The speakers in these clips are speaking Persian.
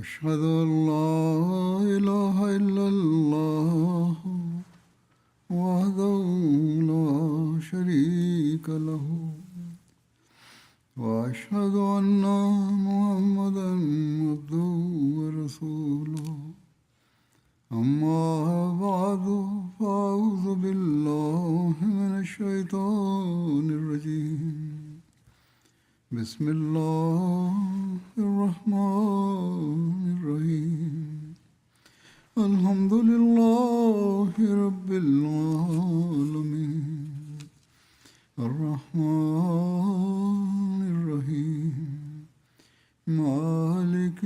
أشهد أن لا إله إلا الله وحده لا شريك له وأشهد أن محمدا عبده ورسوله أما بعد فأعوذ بالله من الشيطان الرجيم بسم الله الرحمن الرحيم الحمد لله رب العالمين الرحمن الرحيم مالك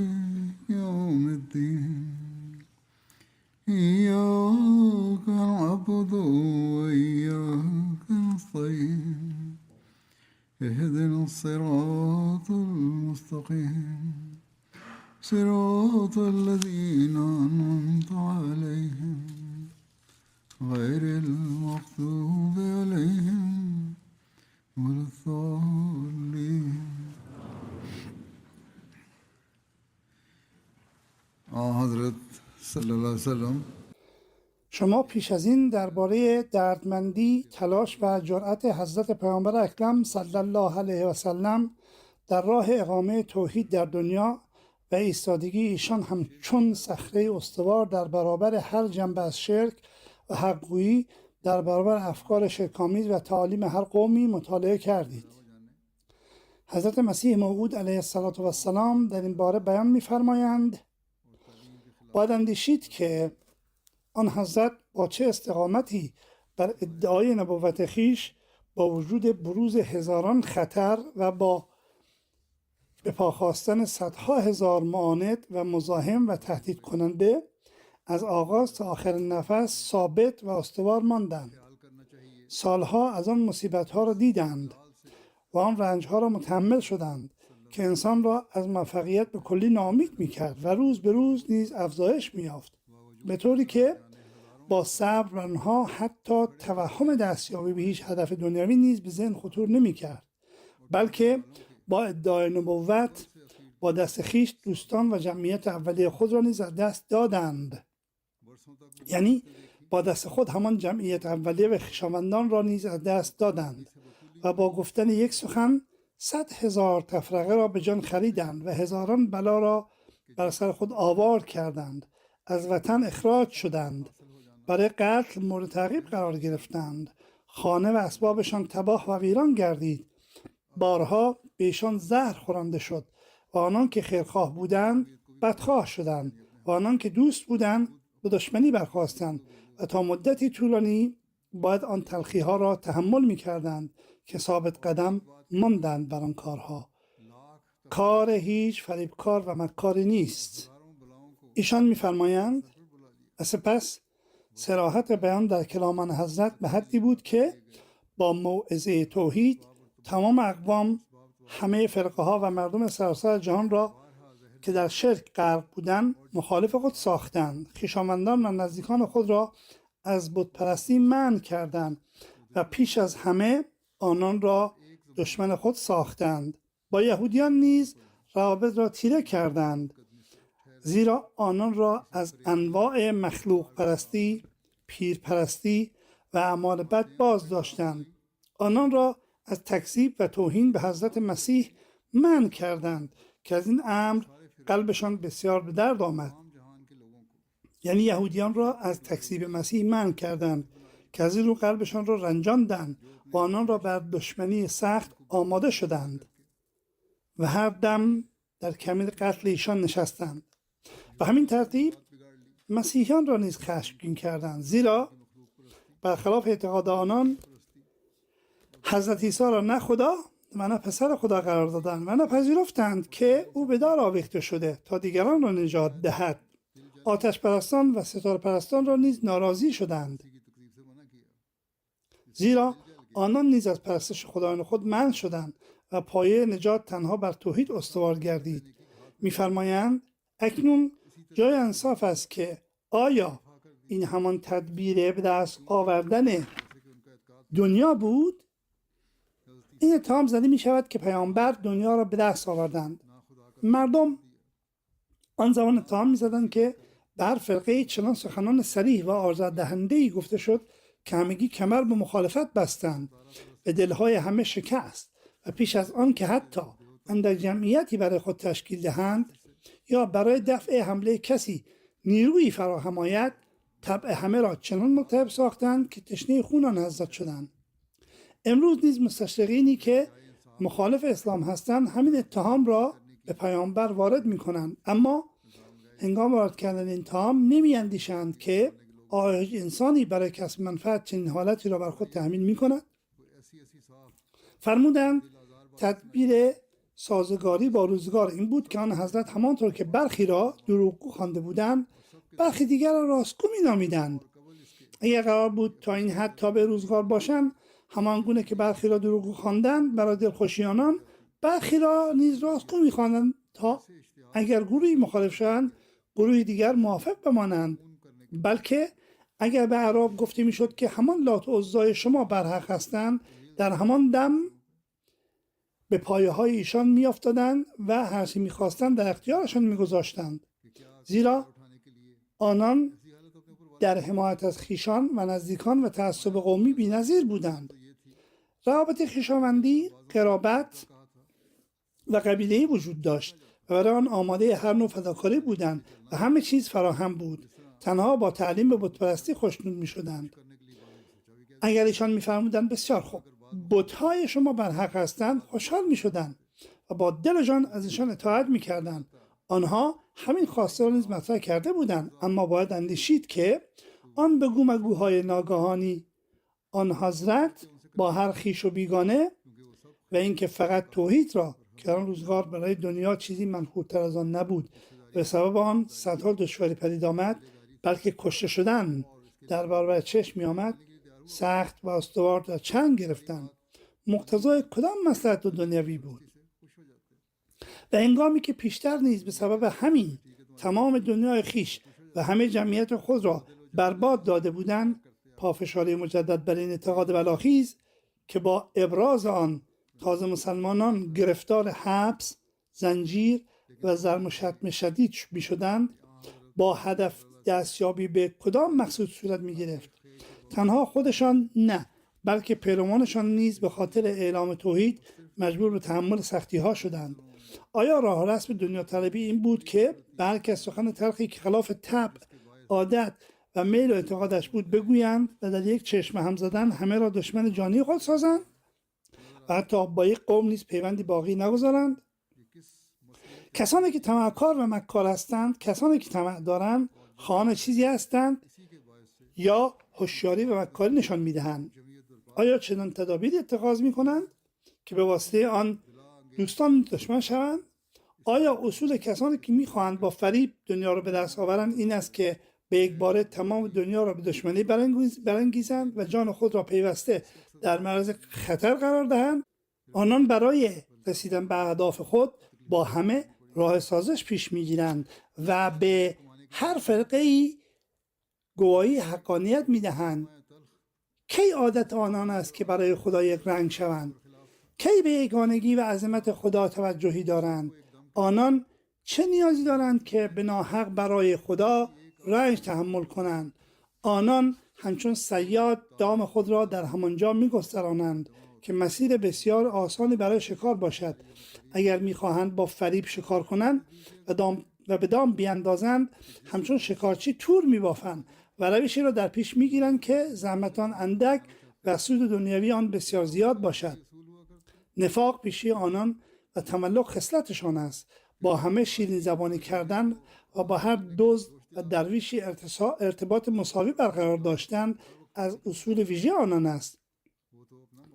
يوم الدين إياك نعبد وإياك نستعين اهدنا الصراط المستقيم صراط الذين أنعمت عليهم غير المغضوب عليهم ولا الضالين. حضرت صلی الله علیه وسلم شما پیش از این درباره دردمندی، تلاش و جرأت حضرت پیامبر اکرم صلی الله علیه و سلم در راه اقامه توحید در دنیا و ایستادگی ایشان همچون صخره استوار در برابر هر جنبه از شرک و حق‌گویی در برابر افکار شرک‌آمیز و تعالیم هر قومی مطالعه کردید. حضرت مسیح موعود علیه السلام در این باره بیان می‌فرمایند: باید اندیشید که آن حضرت با چه استقامتی بر ادعای نبوت خویش با وجود بروز هزاران خطر و با به پا خواستن صدها هزار معاند و مزاحم و تهدید کننده از آغاز تا آخر نفس ثابت و استوار ماندند. سالها از آن مصیبت‌ها را دیدند و آن رنج‌ها را متحمل شدند که انسان را از موفقیت به کلی ناامید می‌کرد و روز به روز نیز افزایش می‌یافت، به طوری که با صبر و آنها حتی توهم دستیابی به هیچ هدف دنیوی نیز به ذهن خطور نمی‌کرد، بلکه با ادعای نبوت با دست خویش دوستان و جمعیت اولیه خود را نیز از دست دادند. یعنی با دست خود همان جمعیت اولیه و خویشاوندان را نیز از دست دادند و با گفتن یک سخن 100,000 تفرقه را به جان خریدند و هزاران بلا را بر سر خود آوار کردند. از وطن اخراج شدند، برای قتل مورد تعقیب قرار گرفتند، خانه و اسبابشان تباه و ویران گردید، بارها بهشان زهر خورانده شد و آنان که خیرخواه بودند بدخواه شدند و آنان که دوست بودند به دشمنی برخاستند و تا مدتی طولانی باید آن تلخی ها را تحمل می کردند که ثابت قدم ماندند بر آن کارها. کار هیچ فریبکار و مکاری نیست. ایشان می‌فرمایند و سپس صراحت بیان در کلامان حضرت به حدی بود که با موعظه توحید تمام اقوام، همه فرقه ها و مردم سراسر جهان را که در شرک غرق بودند مخالف خود ساختند. خویشاوندان و نزدیکان خود را از بتپرستی منع کردند و پیش از همه آنان را دشمن خود ساختند. با یهودیان نیز روابط را تیره کردند، زیرا آنان را از انواع مخلوق پرستی، پیر پرستی و اعمال بد باز داشتند. آنان را از تکذیب و توهین به حضرت مسیح منع کردند که از این امر قلبشان بسیار به درد آمد. یعنی یهودیان را از تکذیب مسیح منع کردند که از این رو قلبشان را رنجاندند و آنان را بر دشمنی سخت آماده شدند و هر دم در کمین قتل ایشان نشستند. به همین ترتیب مسیحیان را نیز خشمگین کردند، زیرا برخلاف اعتقاد آنان حضرت عیسی را نه خدا و نه پسر خدا قرار دادند و نپذیرفتند که او به دار آویخته شده تا دیگران را نجات دهد. آتش پرستان و ستاره پرستان را نیز ناراضی شدند، زیرا آنان نیز از پرستش خدایان خود منع شدند و پایه نجات تنها بر توحید استوار گردید. می‌فرمایند اکنون جای انصاف است که آیا این همان تدبیر به دست آوردن دنیا بود؟ این اتهام زده می شود که پیامبر دنیا را به دست آوردند. مردم آن زمان اتهام می‌زدند که بر فرقه چنان سخنان صریح و آزاردهنده‌ای گفته شد که همگی کمر به مخالفت بستند و دلهای همه شکست و پیش از آن که حتی اندک جمعیتی برای خود تشکیل دهند یا برای دفع حمله کسی نیروی فراهم آید، طبع همه را چنان ملتهب ساختند که تشنه خون آن حضرت شدند. امروز نیز مستشرقینی که مخالف اسلام هستند همین اتهام را به پیامبر وارد می کنند، اما هنگام وارد کردن این اتهام نمی اندیشند که آیا انسانی برای کسب منفعت چنین حالتی را بر خود تحمیل می کند؟ فرمودند تدبیر سازگاری با روزگار این بود که آن حضرت همانطور که برخی را دروغگو خوانده بودند، برخی دیگر را راستگو می نامیدند. اگر قرار بود تا این حد تابع روزگار باشند، همان گونه که برخی را دروغگو خواندند برای دلخوشی آنان، برخی را نیز راستگو می خواندند تا اگر گروهی مخالف شوند گروهی دیگر موافق بمانند. بلکه اگر به اعراب گفته می شد که همان لات و عزای شما برحق هستند، در همان دم به پایه های ایشان می افتادند و هرچی می خواستند در اختیارشان می گذاشتند، زیرا آنان در حمایت از خیشان و نزدیکان و تعصب قومی بی‌نظیر بودند. روابط خویشاوندی، قرابت و قبیله‌ای وجود داشت و برای آن آماده هر نوع فداکاری بودند و همه چیز فراهم بود. تنها با تعلیم به بتپرستی خوشنود می‌شدند. اگر ایشان می‌فرمودند بسیار خوب، بت‌های شما بر حق هستند، خوشحال می‌شدند و با دل و جان از ایشان اطاعت می‌کردند. آنها همین خواسته را نیز مطرح کرده بودند، اما باید اندیشید که آن بگو مگوهای ناگهانی آن حضرت با هر خویش و بیگانه و اینکه فقط توحید را که آن روزگار برای دنیا چیزی منفورتر از آن نبود به سبب آن صدها دشواری پدید آمد، بلکه کشته شدن در برابر چشم می آمد، سخت و استوار در چنگ گرفتند. مقتضای کدام مصلحت دنیوی بود؟ و هنگامی که پیشتر نیز به سبب همین تمام دنیای خیش و همه جمعیت خود را برباد داده بودند، پافشاری مجدد بر این اعتقاد بلاخیز که با ابراز آن تازه مسلمانان گرفتار حبس، زنجیر و ضرب و شتم شدید می شدند، با هدف دستیابی به کدام مقصود صورت می گرفت؟ تنها خودشان نه، بلکه پیروانشان نیز به خاطر اعلام توحید مجبور به تحمل سختی ها شدند. آیا راه رسم دنیا طلبی این بود که بلکه سخن تلخی که خلاف طبع، عادت و میل و اعتقادش بود بگویند و در یک چشم هم زدن همه را دشمن جانی خود سازند و حتی با یک قوم نیز پیوندی باقی نگذارند؟ کسانی که طمعکار و مکار هستند، کسانی که طمع دارند، خواهان چیزی هستند یا هوشیاری و مکاری نشان میدهند. آیا چنان تدابیری اتخاذ میکنند که به واسطه آن دوستان دشمن شوند؟ آیا اصول کسانی که میخواهند با فریب دنیا را به دست آورند این است که به یک باره تمام دنیا را به دشمنی برانگیزند و جان خود را پیوسته در معرض خطر قرار دهند؟ آنان برای رسیدن به اهداف خود با همه راه سازش پیش میگیرند و به هر فرقه‌ای گواهی حقانیت میدهند. کی عادت آنان است که برای خدا یک رنگ شوند؟ کی به یگانگی و عظمت خدا توجهی دارند؟ آنان چه نیازی دارند که به ناحق برای خدا رنج تحمل کنند؟ آنان همچون صیاد دام خود را در همانجا می‌گسترانند که مسیر بسیار آسانی برای شکار باشد. اگر می‌خواهند با فریب شکار کنند و به دام بیاندازند، همچون شکارچی تور می‌بافند و روشی را در پیش می‌گیرند که زحمتان اندک و سود دنیوی آن بسیار زیاد باشد. نفاق پیشی آنان و تملق خصلتشان است. با همه شیرین زبانی کردن و با هر دزد و درویشی ارتباط مساوی برقرار داشتن از اصول ویژه آنان است.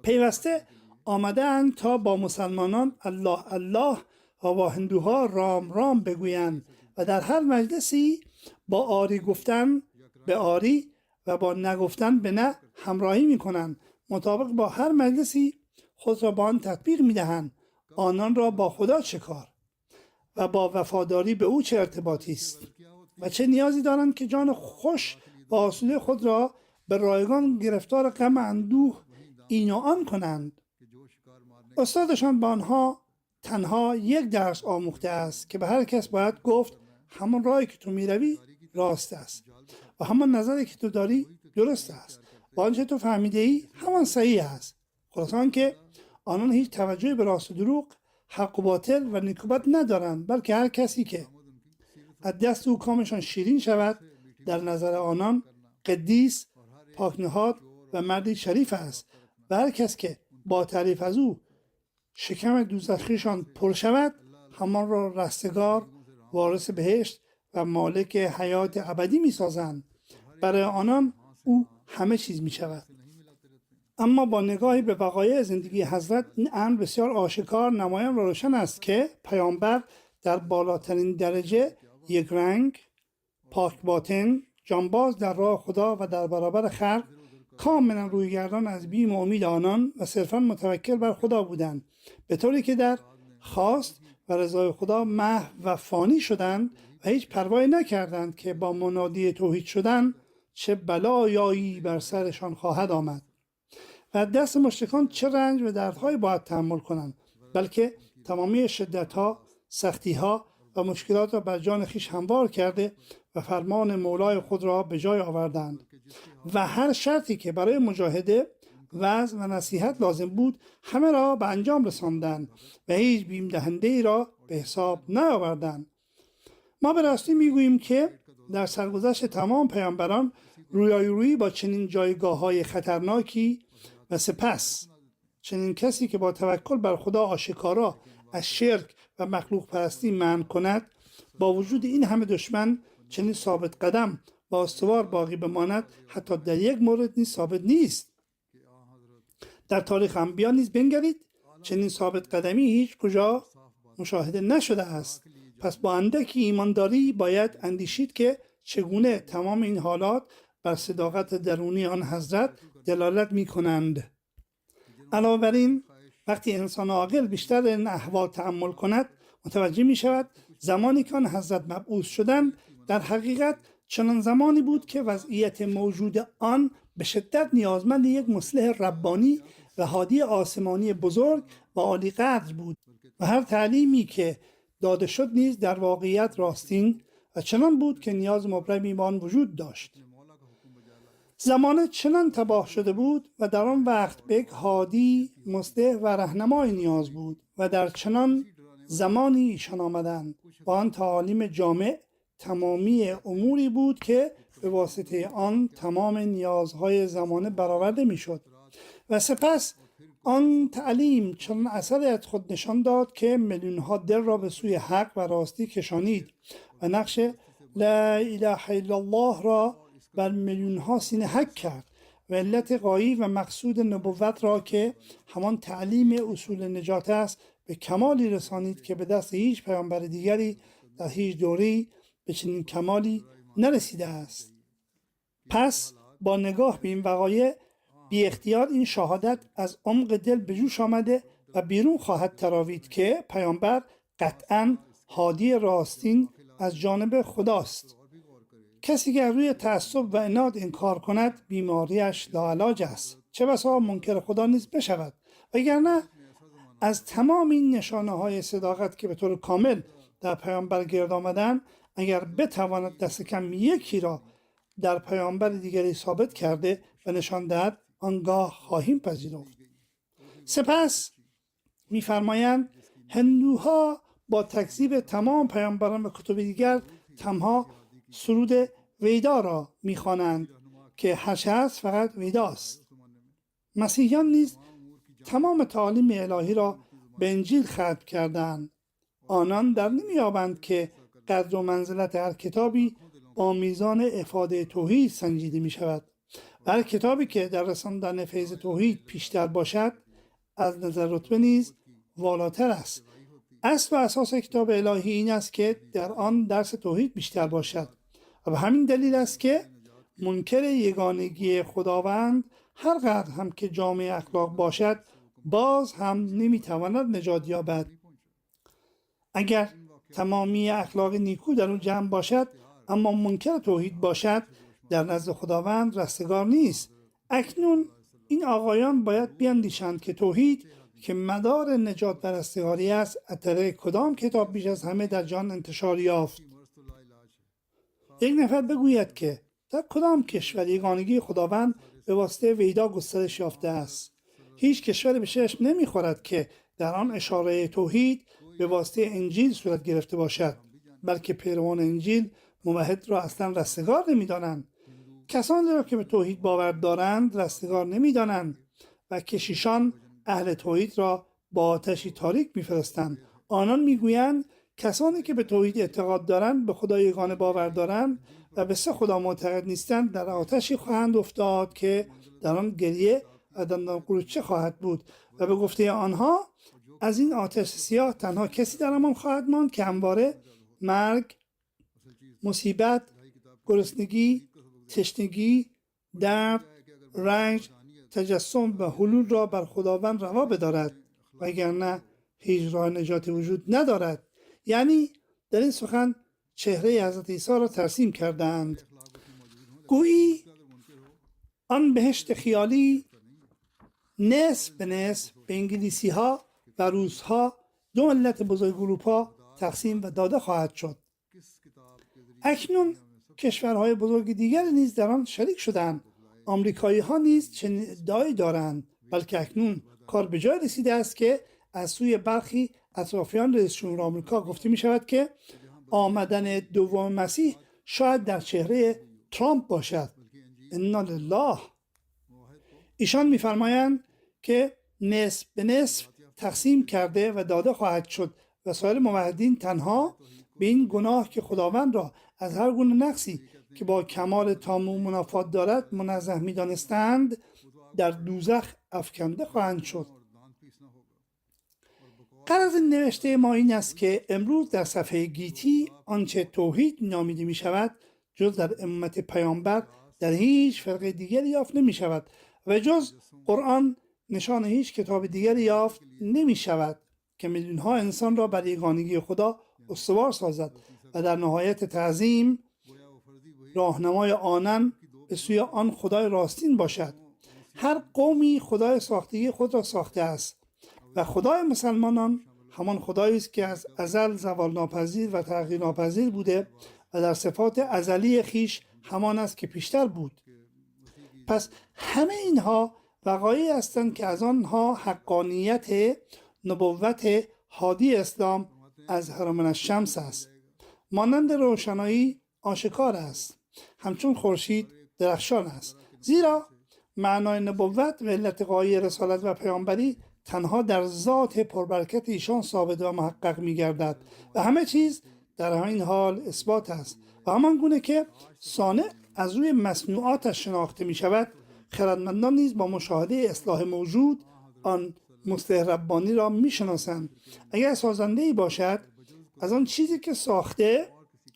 پیوسته آمده اند تا با مسلمانان الله الله و با هندوها رام رام بگویند و در هر مجلسی با آری گفتن به آری و با نگفتن به نه همراهی می کنند. مطابق با هر مجلسی خود را با آن تطبیق می دهند. آنان را با خدا چه کار و با وفاداری به او چه ارتباطی است و چه نیازی دارند که جان خوش و آسوده خود را به رایگان گرفتار غم اندوه این و آن کنند. استادشان به آنها تنها یک درس آموخته است که به هر کس باید گفت همون راهی که تو میروی راست است و همون نظری که تو داری درست است و آنچه تو فهمیده ای همان صحیح است. خلاصان که آنان هیچ توجهی به راست و دروغ، حق و باطل و نیکوبد ندارند، بلکه هر کسی که از دست او کامشان شیرین شود در نظر آنان قدیس، پاکنهاد و مردی شریف است و هر کس که با تعریف از او شکم دوزخیشان پر شود همان را رستگار، وارث بهشت و مالک حیات ابدی می سازند. برای آنان او همه چیز می شود. اما با نگاهی به وقایع زندگی حضرت این امر بسیار آشکار، نمایان و روشن است که پیامبر در بالاترین درجه یک رنگ، پاک باطن، جانباز در راه خدا و در برابر خلق، کاملا رویگردان از بیم و امید آنان و صرفا متوکل بر خدا بودند، به طوری که در خواست و رضای خدا محو و فانی شدند و هیچ پروایی نکردند که با منادی توحید شدن چه بلایایی بر سرشان خواهد آمد و دست مشرکان چه رنج و دردهایی باید تحمل کنند، بلکه تمامی شدتها، سختیها و مشکلات را بر جان خویش هموار کرده و فرمان مولای خود را به جای آوردند و هر شرطی که برای مجاهده، وعظ و نصیحت لازم بود همه را به انجام رساندند و هیچ بیم دهنده ای را به حساب نیاوردند. ما به راستی میگوییم که در سرگذشت تمام پیامبران رویارویی با چنین جایگاه‌های خطرناکی و سپس چنین کسی که با توکل بر خدا آشکارا از شرک و مخلوق پرستی منع کند، با وجود این همه دشمن چنین ثابت قدم و استوار باقی بماند، حتی در یک مورد نیز ثابت نیست. در تاریخ انبیا نیز بنگرید، چنین ثابت قدمی هیچ کجا مشاهده نشده است. پس با اندکی ایمانداری باید اندیشید که چگونه تمام این حالات بر صداقت درونی آن حضرت دلالت می کنند. علاوه بر این، وقتی انسان عاقل بیشتر در این احوال تأمل کند، متوجه می شود زمانی که آن حضرت مبعوث شدند در حقیقت چنان زمانی بود که وضعیت موجود آن به شدت نیازمند یک مصلح ربانی و هادی آسمانی بزرگ و عالی قدر بود و هر تعلیمی که داده شد نیز در واقعیت راستین و چنان بود که نیاز مبرمی به آن وجود داشت. زمانه چنان تباه شده بود و در آن وقت به یک هادی، مصلح و رهنمای نیاز بود و در چنان زمانی ایشان آمدند با آن تعالیم جامع تمامی اموری بود که به واسطه آن تمام نیازهای زمانه برآورده میشد و سپس آن تعلیم چنان اثری از خود نشان داد که میلیون‌ها دل را به سوی حق و راستی کشانید و نقش لا اله الا الله را بر میلیون‌ها سینه حک کرد و علت غایی و مقصود نبوت را که همان تعلیم اصول نجات است به کمالی رسانید که به دست هیچ پیامبر دیگری در هیچ دوره‌ای به چنین کمالی نرسیده است. پس با نگاه به این وقایع بی اختیار این شهادت از عمق دل به جوش آمده و بیرون خواهد تراوید که پیامبر قطعاً هادی راستین از جانب خداست. کسی که روی تعصب و عناد انکار کند بیماریش لاعلاج است، چه بسا منکر خدا نیز بشود، وگرنه از تمام این نشانه های صداقت که به طور کامل در پیامبر گرد آمدن، اگر بتواند دست کم یکی را در پیامبر دیگری ثابت کرده و نشان دهد آنگاه خواهیم پذیرفت. سپس می‌فرمایند هندوها با تکذیب تمام پیامبران و کتب دیگر تنها سرود ویدا را می‌خوانند که هرچه هست فقط ویداست. مسیحیان نیز تمام تعالیم الهی را به انجیل ختم کردند. آنان در نمی‌یابند که قدر و منزلت هر کتابی با میزان افاده توحید سنجیده می شود. هر کتابی که در رساندن فیض توحید پیشتر باشد از نظر رتبه نیز والاتر است. اصل و اساس کتاب الهی این است که در آن درس توحید بیشتر باشد و به همین دلیل است که منکر یگانگی خداوند هر قدر هم که جامع اخلاق باشد باز هم نمیتواند نجات یابد. اگر تمامی اخلاق نیکو در اون جمع باشد اما منکر توحید باشد در نزد خداوند رستگار نیست. اکنون این آقایان باید بیاندیشند که توحید که مدار نجات و رستگاری است از طریق کدام کتاب بیش از همه در جان انتشار یافت. یک نفر بگوید که در کدام کشور یگانگی خداوند به واسطه ویدا گسترش یافته است. هیچ کشوری به چشم نمیخورد که در آن اشاره توحید به واسطه انجیل صورت گرفته باشد، بلکه پیروان انجیل موحد را اصلا رستگار نمیدانند. کسانی را که به توحید باور دارند رستگار نمیدانند و کشیشان اهل توحید را با آتشی تاریک میفرستند. آنان میگویند کسانی که به توحید اعتقاد دارند، به خدا یگانه باور دارند و به سه خدا معتقد نیستند، در آتشی خواهند افتاد که در آن گریه و دندان قروچه خواهد بود و به گفته آنها از این آتش سیاه تنها کسی در امان خواهد ماند که همواره مرگ، مصیبت، گرسنگی، تشنگی، درد، رنج، تجسم و حلول را بر خداوند روا بدارد، وگرنه هیچ راه نجات وجود ندارد. یعنی در این سخن چهره حضرت عیسی را ترسیم کردند. گویی آن بهشت خیالی نصف به نصف به انگلیسی ها و روس ها، دو ملت بزرگ اروپا، تقسیم و داده خواهد شد. اکنون کشورهای بزرگ دیگر نیز در آن شریک شدند. آمریکایی ها نیز چنین ادعایی دارند، بلکه اکنون کار به جای رسیده است که از سوی برخی اطرافیان رئیس جمهور آمریکا گفته می شود که آمدن دوم مسیح شاید در چهره ترامپ باشد. انا لله. ایشان می‌فرمایند که نصف به نصف تقسیم کرده و داده خواهد شد و سایر موحدین تنها به این گناه که خداوند را از هر گونه نقصی که با کمال تام و منافات دارد منزه می‌دانستند در دوزخ افکنده خواهند شد. غرض این نوشته ما این است که امروز در صفحه گیتی آنچه توحید نامیده می شود جز در امت پیامبر در هیچ فرقه دیگری یافت نمی شود و جز قرآن نشان هیچ کتاب دیگری یافت نمی شود که میلیون‌ها انسان را بر یگانگی خدا استوار سازد و در نهایت تعظیم راهنمای آنان به سوی آن خدای راستین باشد. هر قومی خدای ساختگی خود را ساخته است و خدای مسلمانان همان خدایی است که از ازل زوال ناپذیر و تغییر ناپذیر بوده و در صفات ازلی خیش همان است که پیشتر بود. پس همه اینها وقایعی هستند که از آنها حقانیت نبوت هادی اسلام از من الشمس است. مانند روشنایی آشکار است، همچون خورشید درخشان است. زیرا معنای نبوت و علت غایه رسالت و پیامبری تنها در ذات پربرکت ایشان ثابت و محقق می گردد و همه چیز در همین حال اثبات است و همان گونه که صانع از روی مصنوعاتش شناخته می شود، خردمندان نیز با مشاهده اصلاح موجود آن مصلح ربانی را می شناسند. اگر سازنده‌ای باشد از آن چیزی که ساخته،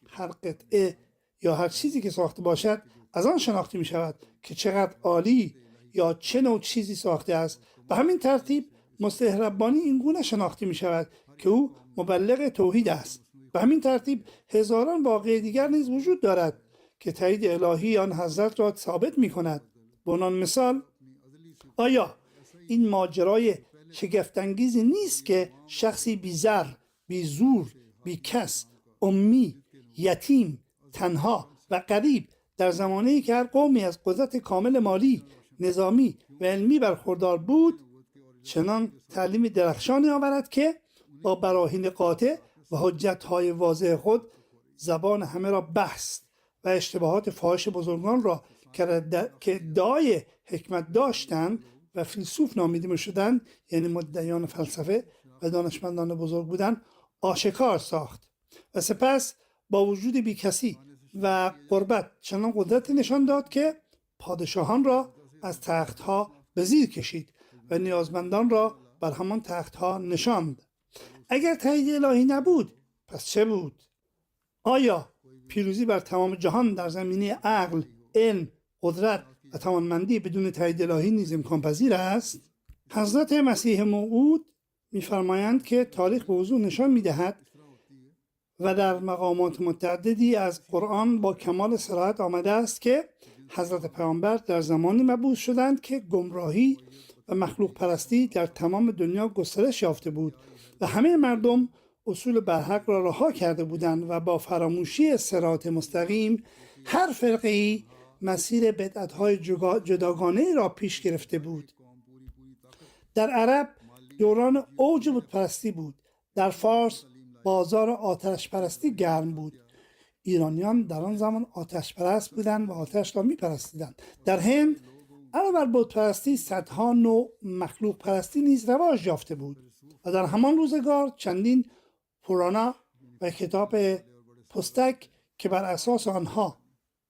هر قطعه یا هر چیزی که ساخته باشد از آن شناخته می شود که چقدر عالی یا چه نوع چیزی ساخته است. به همین ترتیب مصلح ربانی این گونه شناخته می شود که او مبلغ توحید است. به همین ترتیب هزاران واقعه دیگر نیز وجود دارد که تایید الهی آن حضرت را ثابت می کند. به عنوان مثال، آیا این ماجرای شگفت‌انگیزی نیست که شخصی بی‌زر، بی‌زور، بی‌کس، امی، یتیم، تنها و غریب در زمانه‌ای که هر قومی از قدرت کامل مالی، نظامی و علمی برخوردار بود، چنان تعلیم درخشانی آورد که با براهین قاطع و حجت‌های واضح خود زبان همه را بست و اشتباهات فاحش بزرگان را که ادعای حکمت داشتند و فیلسوف نامیده می‌شدند، یعنی مدعیان فلسفه و دانشمندان بزرگ بودند، آشکار ساخت و سپس با وجود بیکسی و غربت چنان قدرت نشان داد که پادشاهان را از تخت‌ها به زیر کشید و نیازمندان را بر همان تخت‌ها نشاند. اگر تایید الهی نبود پس چه بود؟ آیا پیروزی بر تمام جهان در زمینه عقل، علم، قدرت و توانمندی بدون تایید الهی نیز امکان پذیر است؟ حضرت مسیح موعود می‌فرمایند که تاریخ به وضوح نشان می‌دهد و در مقامات متعددی از قرآن با کمال صراحت آمده است که حضرت پیامبر در زمانی مبعوث شدند که گمراهی و مخلوق پرستی در تمام دنیا گسترش یافته بود و همه مردم اصول برحق را رها کرده بودند و با فراموشی صراط مستقیم هر فرقه‌ای مسیر بدعت‌های جداگانه را پیش گرفته بود. در عرب دوران اوج بتپرستی بود. در فارس بازار آتش پرستی گرم بود. ایرانیان در آن زمان آتش پرست بودند و آتش را می پرستیدند. در هند علاوه بر بت پرستی صدها نوع مخلوق پرستی نیز رواج یافته بود و در همان روزگار چندین پورانا و کتاب پستک که بر اساس آنها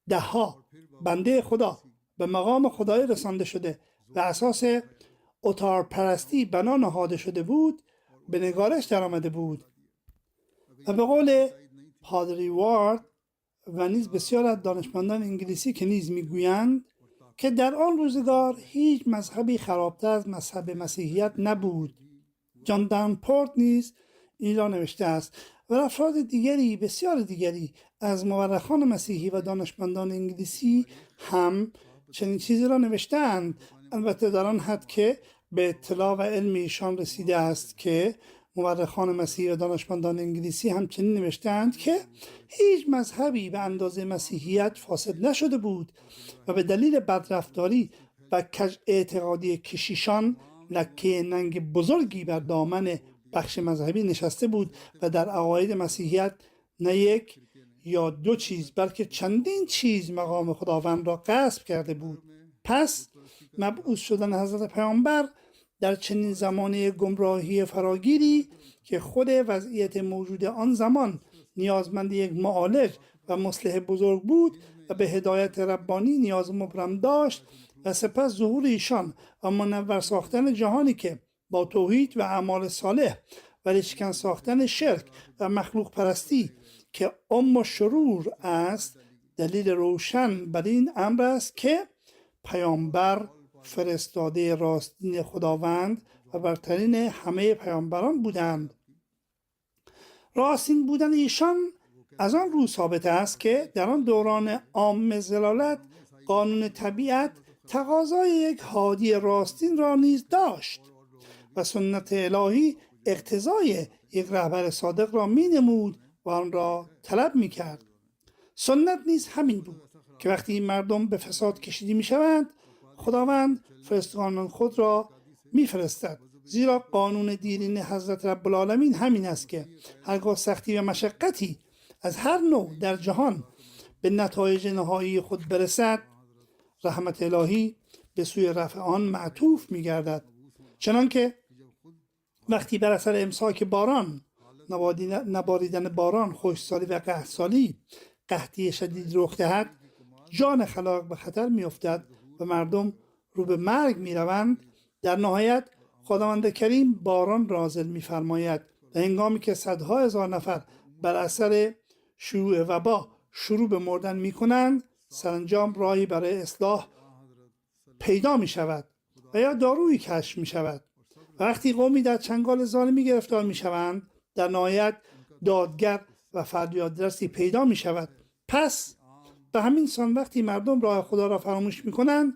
دهها بنده خدا به مقام خدایی رسانده شده و اساس اتار پرستی بنا نهاده شده بود به نگارش در آمده بود و به قول پادری وارد و نیز بسیار از دانشمندان انگلیسی که نیز میگویند که در آن روزگار هیچ مذهبی خرابتر از مذهب مسیحیت نبود. جان دانپورت نیز این را نوشته است و افراد دیگری بسیار دیگری از مورخان مسیحی و دانشمندان انگلیسی هم چنین چیزی را نوشتند، البته در آن حد که به اطلاع و علم ایشان رسیده است که مورخان مسیحی و دانشمندان انگلیسی همچنین نوشتند که هیچ مذهبی به اندازه مسیحیت فاسد نشده بود و به دلیل بدرفتاری و کج اعتقادی کشیشان لکه ننگ بزرگی بر دامن بخش مذهبی نشسته بود و در عقاید مسیحیت نه یک یا دو چیز بلکه چندین چیز مقام خداوند را غصب کرده بود. پس مبعوث شدن حضرت پیامبر در چنین زمانه گمراهی فراگیری که خود وضعیت موجود آن زمان نیازمند یک معالج و مصلح بزرگ بود و به هدایت ربانی نیاز مبرم داشت و سپس ظهور ایشان و منور ساختن جهانی که با توحید و اعمال صالح و ریشه‌کن ساختن شرک و مخلوق پرستی که ام شرور است دلیل روشن بر این امر است که پیامبر فرستاده راستین خداوند و برترین همه پیامبران بودند. راستین بودن ایشان از آن رو ثابت است که در آن دوران عام ضلالت قانون طبیعت تقاضای یک هادی راستین را نیز داشت و سنت الهی اقتضای یک رهبر صادق را می نمود و آن را طلب می کرد. سنت نیز همین بود که وقتی این مردم به فساد کشیده می شوند خداوند فرستگانان خود را می فرستد، زیرا قانون دیرین حضرت رب العالمین همین است که هرگاه سختی و مشقتی از هر نوع در جهان به نتایج نهایی خود برسد رحمت الهی به سوی رفع آن معطوف می گردد. چنانکه وقتی بر اثر امساک باران، نباریدن باران، خشکسالی و قحطسالی قحطی شدید رخ دهد جان خلاق به خطر می افتد و مردم رو به مرگ می روند، در نهایت خداوند کریم باران نازل می فرماید و هنگامی که صدها هزار نفر بر اثر شیوع وبا شروع به مردن می کنند سرانجام راهی برای اصلاح پیدا می شود و یا دارویی کشف می شود. وقتی قومی در چنگال ظالمی گرفتار می شوند در نهایت دادگر و فریادرسی پیدا می شود. پس به همین سان وقتی مردم راه خدا را فراموش می کنند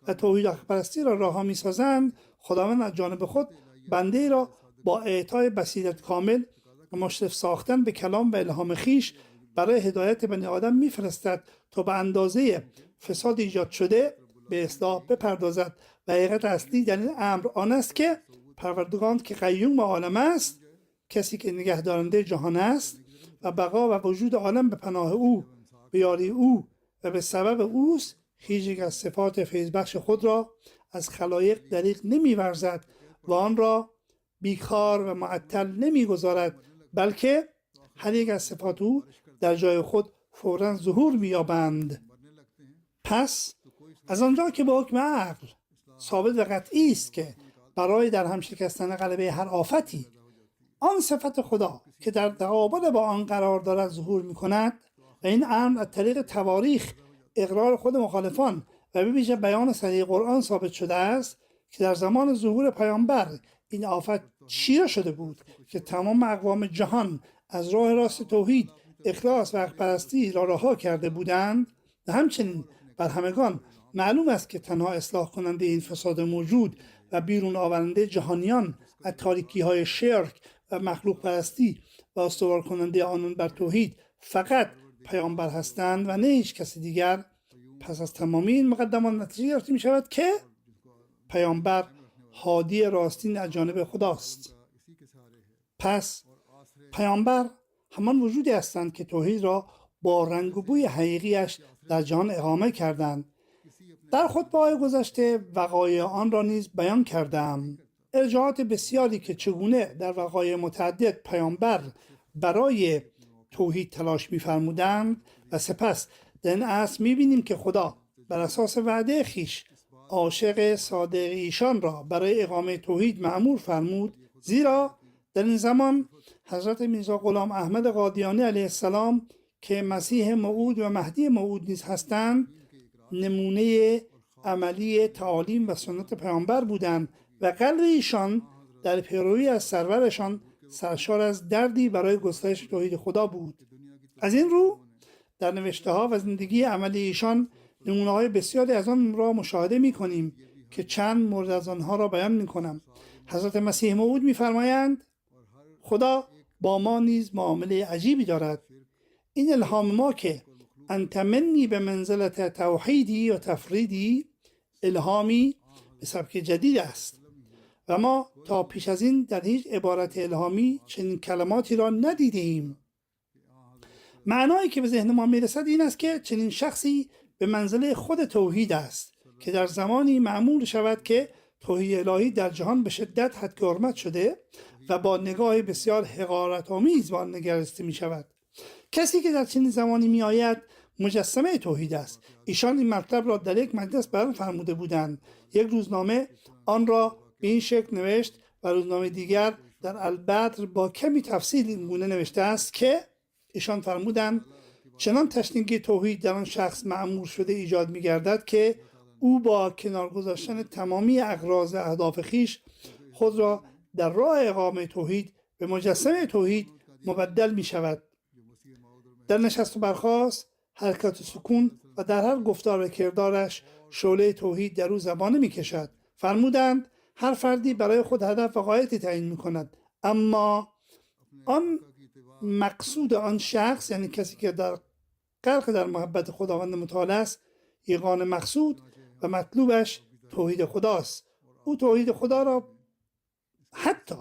و توحید و پرستی را رها می سازند خداوند از جانب خود بنده را با اعطای بصیرت کامل و مشرف ساختن به کلام و الهام خیش برای هدایت بنی آدم می فرستد تا به اندازه فساد ایجاد شده به اصلاح بپردازد و حقیقت اصلی در این امر آن است که پروردگار که قیوم عالم است، کسی که نگهدارنده جهان است و بقا و وجود عالم به پناه او، به یاری او و به سبب اوست، هیچ یک از صفات فیضبخش خود را از خلایق دریغ نمی‌ورزد و آن را بیکار و معطل نمی‌گذارد، بلکه هر یک از صفات او در جای خود فوراً ظهور می‌یابند. پس از آنجا که با حکم عقل ثابت و قطعی است که برای در هم شکستن غلبه هر آفتی آن صفت خدا که در تقابل با آن قرار دارد ظهور می‌کند و این امر از طریق تواریخ اقرار خود مخالفان و به ویژه بیان صریح قرآن ثابت شده است که در زمان ظهور پیامبر این آفت چیره شده بود که تمام اقوام جهان از راه راست توحید، اخلاص و حق پرستی را رها کرده بودند و همچنین بر همگان معلوم است که تنها اصلاح کننده این فساد موجود و بیرون آورنده جهانیان از تاریکی های شرک و مخلوق پرستی و استوار کننده آنان بر توحید فقط پیامبر هستند و نه هیچ کسی دیگر، پس از تمامی این مقدمات نتیجه گرفته می شود که پیامبر هادی راستین از جانب خداست. پس پیامبر همان وجودی هستند که توحید را با رنگ و بوی حقیقیش در جهان اقامه کردند. در خطبه‌های گذشته وقایع آن را نیز بیان کردم. ارجاعات بسیاری که چگونه در وقایع متعدد پیامبر برای توحید تلاش می‌فرمودند و سپس در این عصر می‌بینیم که خدا بر اساس وعده خویش عاشق صادق ایشان را برای اقامه توحید مأمور فرمود، زیرا در این زمان حضرت میرزا غلام احمد قادیانی علیه السلام که مسیح موعود و مهدی موعود نیز هستند، نمونه عملی تعالیم و سنت پیامبر بودند و قلب ایشان در پیروی از سرورشان سرشار از دردی برای گسترش توحید خدا بود. از این رو در نوشته ها و زندگی عملی ایشان نمونه های بسیاری از آن را مشاهده می کنیم که چند مورد از آنها را بیان می کنم. حضرت مسیح موعود می فرمایند خدا با ما نیز معامله عجیبی دارد. این الهام ما که انت منی به منزلت توحیدی و تفریدی، الهامی به سبک جدید است و ما تا پیش از این در هیچ عبارت الهامی چنین کلماتی را ندیدیم. معنایی که به ذهن ما میرسد این است که چنین شخصی به منزله خود توحید است که در زمانی معمول شود که توحید الهی در جهان به شدت حد حرمت شده و با نگاه بسیار حقارت‌آمیز به آن نگریسته می شود. کسی که در چنین زمانی می آید مجسمه توحید است. ایشان این مطلب را در یک مجلس بیان فرموده بودند. یک روزنامه آن را به این شکل نوشت و روزنامه دیگر در البدر با کمی تفصیل این گونه نوشته است که ایشان فرمودند چنان تشنیگی توحید در آن شخص مأمور شده ایجاد می گردد که او با کنار گذاشتن تمامی اغراض و اهداف خویش خود را در راه اقامه توحید به مجسمه توحید مبدل می شود. در نشست و برخاست، حرکت و سکون و در هر گفتار و کردارش شعله توحید در او زبانه می کشد. فرمودند هر فردی برای خود هدف و غایتی تعیین می کند، اما آن مقصود آن شخص، یعنی کسی که در غرق در محبت خداوند متعال است، یگانه مقصود و مطلوبش توحید خداست. او توحید خدا را حتی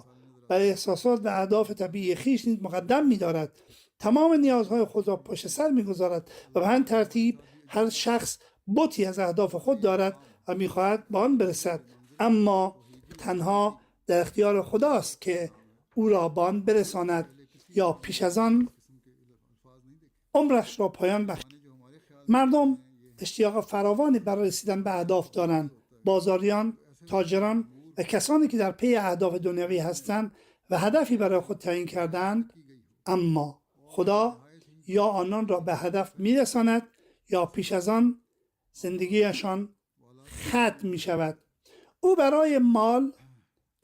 برای احساسات و اهداف طبیعی خویش نیز مقدم می‌دارد. تمام نیازهای خود را پشت سر می‌گذارد و به همین ترتیب هر شخص بتی از اهداف خود دارد و می‌خواهد به آن برسد، اما تنها در اختیار خداست که او را به آن برساند یا پیش از آن عمرش را پایان بخشد. مردم اشتیاق فراوانی برای رسیدن به اهداف دارند. بازاریان، تاجران و کسانی که در پی اهداف دنیوی هستند و هدفی برای خود تعیین کردند، اما خدا یا آنان را به هدف میرساند یا پیش از آن زندگیشان ختم می شود. او برای مال،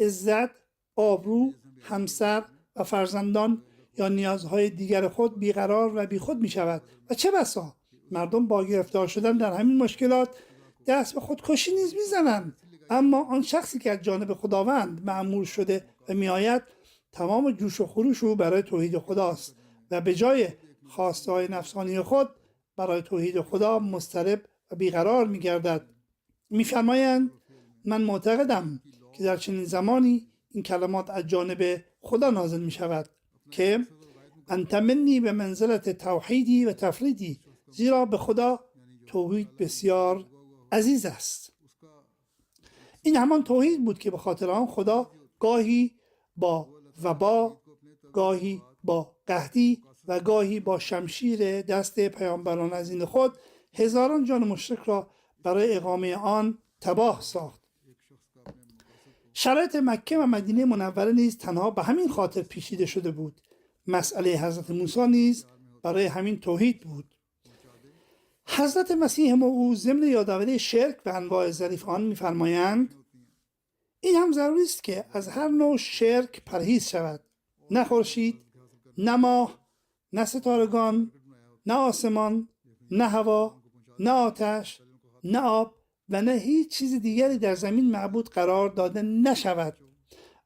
عزت، آبرو، همسر و فرزندان یا نیازهای دیگر خود بیقرار و بیخود می شود و چه بسا مردم با گرفتار شدن در همین مشکلات دست به خودکشی نیز می زنند. اما آن شخصی که از جانب خداوند مأمور شده و می آید، تمام جوش و خروش او برای توحید خداست و به جای خواسته های نفسانی خود برای توحید خدا مضطرب و بیقرار می گردد. می فرمایند من معتقدم که در چنین زمانی این کلمات از جانب خدا نازل می شود که انت منی به منزلت توحیدی و تفریدی، زیرا به خدا توحید بسیار عزیز است. این همان توحید بود که به خاطر آن خدا گاهی با وبا، گاهی با قحطی و گاهی با شمشیر دست پیامبران عظیم خود هزاران جان مشرک را برای اقامه آن تباه ساخت. شرایط مکه و مدینه منوره نیز تنها به همین خاطر پیچیده شده بود. مسئله حضرت موسی نیز برای همین توحید بود. حضرت مسیح موعود ضمن یادآوری شرک و انواع ظریف آن می‌فرمایند این هم ضروری است که از هر نوع شرک پرهیز شود. نه خورشید، نه ماه، نه ستارگان، نه آسمان، نه هوا، نه آتش، نه آب و نه هیچ چیز دیگری در زمین معبود قرار داده نشود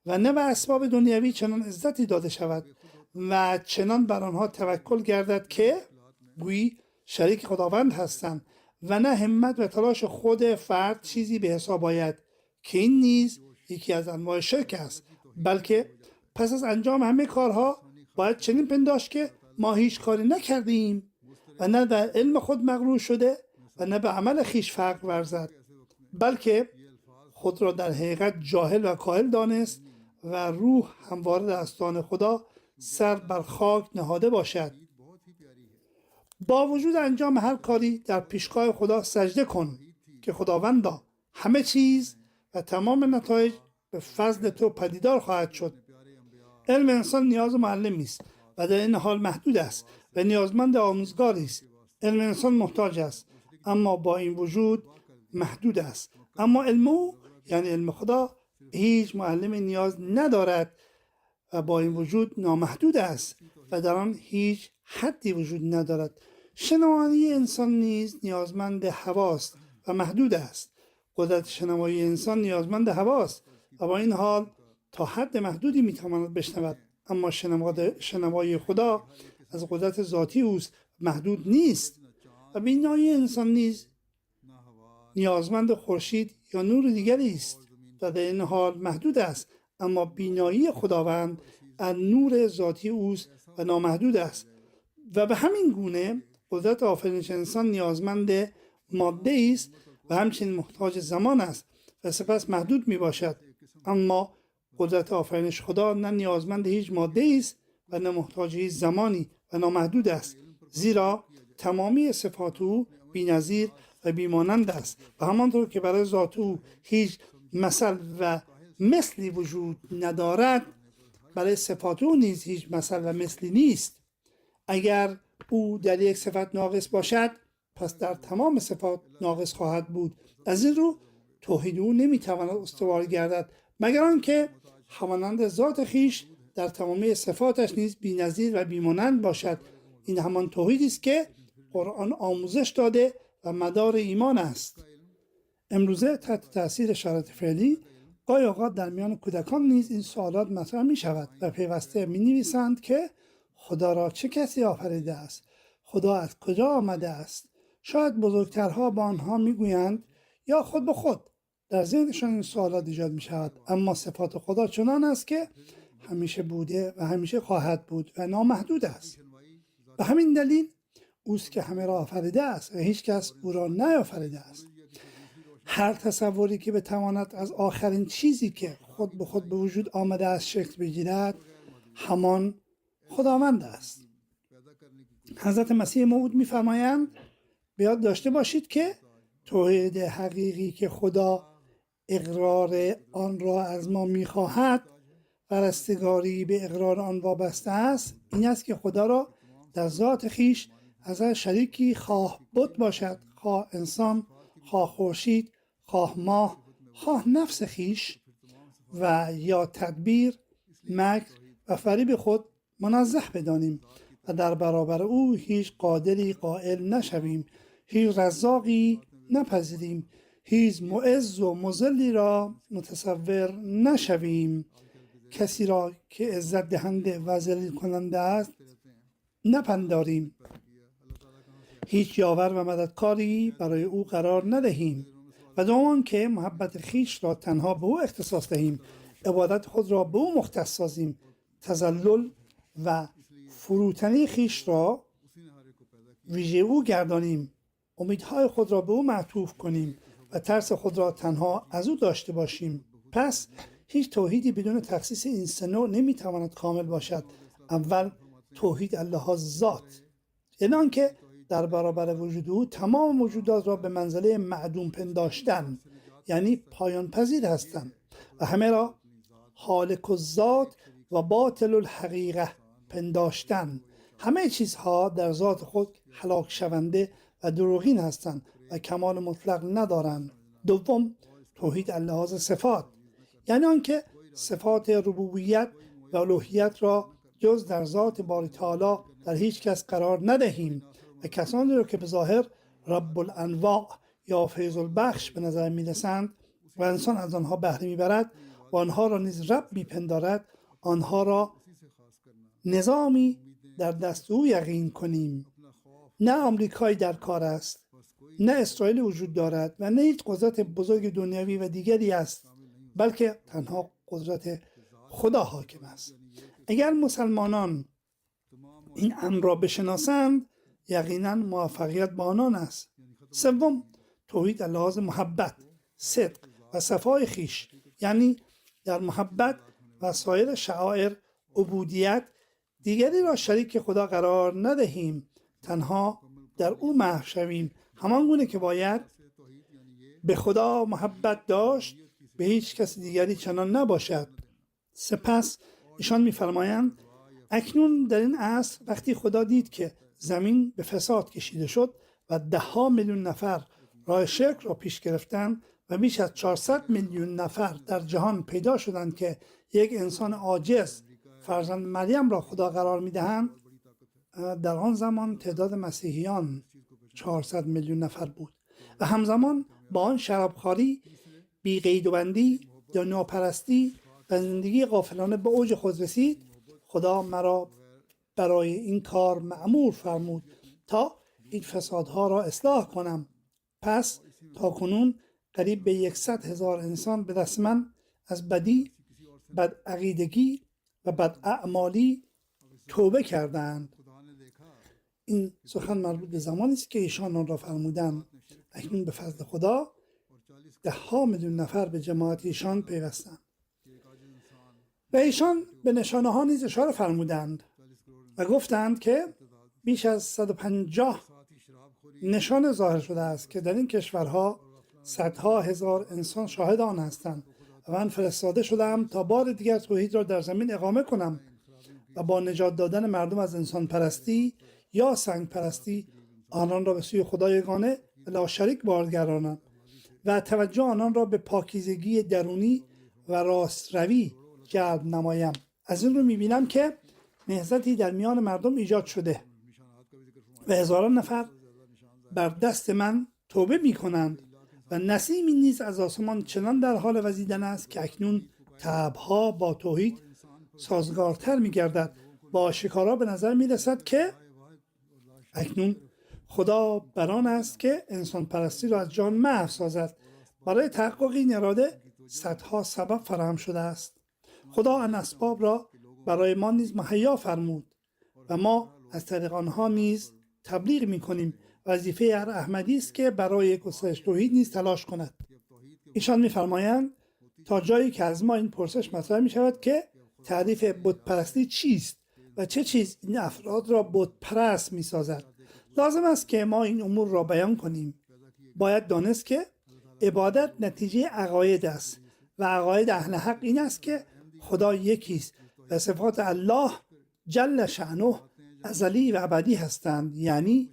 و نه به اسباب دنیوی چنان عزتی داده شود و چنان بر آنها توکل گردد که گویی شریک خداوند هستند و نه همت و تلاش خود فرد چیزی به حساب آید که این نیز یکی از انواع شرک است، بلکه پس از انجام همه کارها باید چنین پنداشت که ما هیچ کاری نکردیم و نه در علم خود مغرور شده و نه به عمل خیش فقر ورزد، بلکه خود را در حقیقت جاهل و کاهل دانست و روح همواره در استان خدا سر بر خاک نهاده باشد. با وجود انجام هر کاری در پیشگاه خدا سجده کن که خداوندا همه چیز و تمام نتایج به فضل تو پدیدار خواهد شد. علم انسان نیاز معلمی است و در این حال محدود است و نیازمند آموزگاری است. علم انسان محتاج است اما با این وجود محدود است، اما علم او یعنی علم خدا هیچ معلم نیاز ندارد و با این وجود نامحدود است و در آن هیچ حدی وجود ندارد. شنوایی انسان نیز نیازمند هواست و محدود است. قدرت شنوایی انسان نیازمند هواست و با این حال تا حد محدودی میتواند بشنود، اما شنوایی خدا از قدرت ذاتی اوست، محدود نیست. و بینایی انسان نیز نیازمند خورشید یا نور دیگری است و در این حال محدود است، اما بینایی خداوند از نور ذاتی اوست و نامحدود است. و به همین گونه قدرت آفرینش انسان نیازمند ماده است و همچنین محتاج زمان است و سپس محدود می باشد، اما قدرت آفرینش خدا نه نیازمند هیچ ماده است و نه محتاج هیچ زمانی و نامحدود است، زیرا تمامی صفات او بی‌نظیر و بیمانند است و همانطور که برای ذات او هیچ مثل و مثلی وجود ندارد، برای صفات او نیز هیچ مثل و مثلی نیست. اگر او در یک صفت ناقص باشد پس در تمام صفات ناقص خواهد بود. از این رو توحید او نمیتواند استوار گردد مگر آنکه همانند ذات خیش در تمامی صفاتش نیز بی‌نظیر و بیمانند باشد. این همان توحیدی است که قرآن آموزش داده و مدار ایمان است. امروزه تحت تاثیر شرایط فعلی گاهی اوقات در میان کودکان نیز این سوالات مطرح می شود و پیوسته می نویسند که خدا را چه کسی آفریده است؟ خدا از کجا آمده است؟ شاید بزرگترها با آنها می گویند یا خود به خود در ذهنشان این سوالات ایجاد می شود، اما صفات خدا چنان است که همیشه بوده و همیشه خواهد بود و نامحدود است. به همین دلیل اوست که همه را آفریده است و هیچ کس او را نیافریده است. هر تصوری که بتواند از آخرین چیزی که خود به وجود آمده است شکل بگیرد همان خداوند است. حضرت مسیح موعود می‌فرمایند به یاد داشته باشید که توحید حقیقی که خدا اقرار آن را از ما می‌خواهد و رستگاری به اقرار آن وابسته است این است که خدا را در ذات خیش از هر شریکی خواه بت باشد، خواه انسان، خواه خورشید، خواه ماه، خواه نفس خیش و یا تدبیر، مکر و فریب خود منزه بدانیم و در برابر او هیچ قادری قائل نشویم، هیچ رزاقی نپذیریم، هیچ معز و مذلی را متصور نشویم. کسی را که عزت دهنده و ذلیل کننده است نپنداریم، هیچ یاور و مددکاری برای او قرار ندهیم و دوم که محبت خیش را تنها به او اختصاص دهیم، عبادت خود را به او مختص سازیم، تذلل و فروتنی خیش را ویژه او گردانیم، امیدهای خود را به او معطوف کنیم و ترس خود را تنها از او داشته باشیم. پس هیچ توحیدی بدون تخصیص این سه نوع نمیتواند کامل باشد. اول توحید اللحاظ ذات، یعنی آنکه در برابر وجود او تمام موجودات را به منزله معدوم پنداشتن، یعنی پایان پذیر هستند و همه را خالق الذات و باطل الحقیقه پنداشتن. همه چیزها در ذات خود هلاک شونده و دروغین هستند و کمال مطلق ندارند. دوم توحید اللحاظ صفات، یعنی آنکه صفات ربوبیت و الوهیت را جز در ذات باری تعالی در هیچ کس قرار ندهیم و کسانی را که به ظاهر رب الانواع یا فیض البخش به نظر می رسند و انسان از آنها بهره می برد و آنها را نیز رب می پندارد، آنها را نظامی در دست او یقین کنیم. نه آمریکایی در کار است، نه اسرائیل وجود دارد و نه هیچ قدرت بزرگ دنیوی و دیگری است، بلکه تنها قدرت خدا حاکم است. اگر مسلمانان این امر را بشناسند، یقینا موفقیت با آنان است. سوم، توحید لحاظ محبت، صدق و صفای خیش، یعنی در محبت و سایر شعائر عبودیت دیگری را شریک خدا قرار ندهیم، تنها در او محو شویم، همان گونه که باید به خدا محبت داشت به هیچ کس دیگری چنان نباشد. سپس ایشان می‌فرمایند اکنون در این عصر وقتی خدا دید که زمین به فساد کشیده شد و 10 میلیون نفر راه شرک را پیش گرفتند و بیش از 400 میلیون نفر در جهان پیدا شدند که یک انسان عاجز فرزند مریم را خدا قرار می‌دهند، در آن زمان تعداد مسیحیان 400 میلیون نفر بود و همزمان با آن شرابخواری، بی‌قید و بندی، دنیاپرستی و زندگی غافلانه به اوج خود رسید. خدا مرا برای این کار مأمور فرمود تا این فسادها را اصلاح کنم. پس تا کنون قریب به 100,000 انسان به دست من از بدی، بدعقیدگی و بداعمالی توبه کردند. این سخن مربوط به زمانی است که ایشان آن را فرمودند. اکنون به فضل خدا 10 میلیون نفر به جماعت ایشان پیوستند و ایشان به نشانه ها نیز اشاره فرمودند و گفتند که بیش از 150 نشانه ظاهر شده است که در این کشورها صدها هزار انسان شاهد آن هستند و من فرستاده شدم تا بار دیگر توحید را در زمین اقامه کنم و با نجات دادن مردم از انسان پرستی یا سنگ پرستی آنان را به سوی خدای یگانه لا شریک بازگردانم و توجه آنان را به پاکیزگی درونی و راست روی جلب نمایم. از این رو میبینم که نهضتی در میان مردم ایجاد شده و هزاران نفر بر دست من توبه میکنند و نسیمی نیز از آسمان چنان در حال وزیدن است که اکنون تبها با توحید سازگارتر میگردد. با آشکارا به نظر میرسد که اکنون خدا بران است که انسان پرستی را از جان محو سازد. برای تحقق این اراده صدها سبب فراهم شده است. خدا آن اسباب را برای ما نیز مهیا فرمود و ما از طریق آنها نیز تبلیغ میکنیم. وظیفه هر احمدی است که برای گسترش توحید نیز تلاش کند. ایشان میفرمایند تا جایی که از ما این پرسش مطرح می شود که تعریف بتپرستی چیست و چه چیز این افراد را بتپرست می سازد. لازم است که ما این امور را بیان کنیم. باید دانست که عبادت نتیجه عقاید است و عقاید اهل حق این است که خدا یکی است و صفات الله جل شأنه ازلی و ابدی هستند، یعنی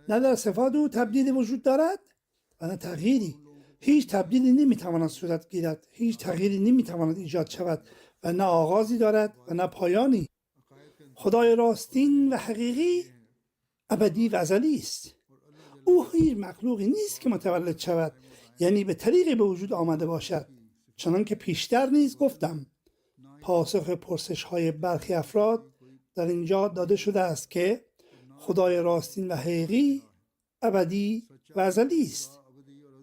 نه در صفات او تبدیلی وجود دارد و نه تغییری. هیچ تبدیلی نمیتواند صورت گیرد، هیچ تغییری نمیتواند ایجاد شود و نه آغازی دارد و نه پایانی. خدای راستین و حقیقی ابدی و ازلی است. او هیچ مخلوقی نیست که متولد شود، یعنی به طریقی به وجود آمده باشد. چنان که پیشتر نیز گفتم، پاسخ پرسش های برخی افراد در اینجا داده شده است که خدای راستین و حقیقی ابدی و ازلی است.